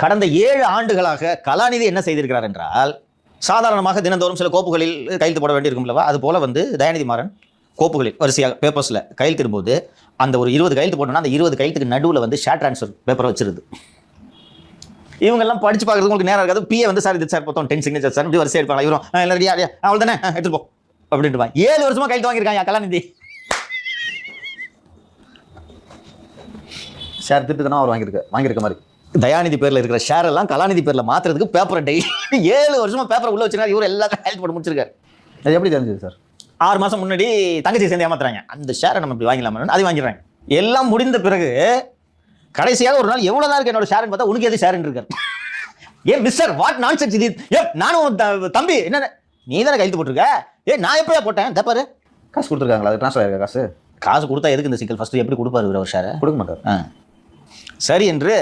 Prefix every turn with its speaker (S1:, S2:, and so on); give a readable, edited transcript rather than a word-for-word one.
S1: கடந்த 7 ஆண்டுகளாக கலாநிதி என்ன செய்திருக்கிறார் என்றால், சாதாரணமாக தினந்தோறும் சில கோப்புகளில் கையெழுத்து போட வேண்டியிருக்கும்லவா, அது போல தயாநிதி மாறன் கோப்புகளில் வரிசையாக பேப்பர்ஸில் கையெழுத்திடும்போது அந்த ஒரு 20 கையெழுத்து போட்டோம்னா அந்த 20 கையெழுத்துக்கு நடுவில் ஷேர் டிரான்ஸ்ஃபர் பேப்பரை வச்சிருது. இவங்கெல்லாம் படிச்சு பார்க்கறதுக்கு உங்களுக்கு நேரம் இருக்காது. பிஏ சார் இது சார் மொத்தம் 10 சிக்னேச்சர் சார் இப்படி வரிசை எடுப்பாங்க. இவரும் எல்லாரும் அவள் தானே எடுத்துட்டு போ அப்படின்ட்டு 7 வருஷமா கையெழுத்து வாங்கியிருக்காங்க கலாநிதி. ஷேர் திட்டுதான் அவர் வாங்கியிருக்க மாதிரி. தயாநிதி பேர்ல இருக்கிற ஷேர் எல்லாம் கலாநிதி பேர்ல மாத்துறதுக்கு பேப்பரை டெய்லி 7 வருஷமா பேப்பரை உள்ள வச்சிருக்காரு. இவர் எல்லாத்தையும் கையெழுத்து போட்டு முடிச்சிருக்காரு.
S2: அது எப்படி தெரிஞ்சது சார்?
S1: 6 மாசம் முன்னாடி தங்கச்சி சேர்ந்து ஏமாத்துறாங்க. அந்த ஷேரை நம்ம இப்படி வாங்கலாமா, அது வாங்கிடுறாங்க. எல்லாம் முடிந்த பிறகு கடைசியாக ஒரு நாள் எவ்வளவுதான் இருக்கு என்னோட ஷேர்னு பார்த்தா, உனக்கு எது ஷேர்னு இருக்காரு. ஏன் மிஸ்டர் வாட் நான்சென்ஸ் இது? நானும் தம்பி என்ன நீ தானே கையெழுத்து போட்டிருக்க? நான் எப்பயா போட்டேன்? தப்பாரு
S2: காசு கொடுத்துருக்காங்களா? அது ட்ரான்ஸ்ஃபர் ஆயிருக்கா? காசு
S1: கொடுத்தா எதுக்கு இந்த சிக்கல்? ஃபர்ஸ்ட் எப்படி கொடுப்பாரு அவர் ஷேரை?
S2: கொடுக்க மாட்டார்.
S1: சரி என்று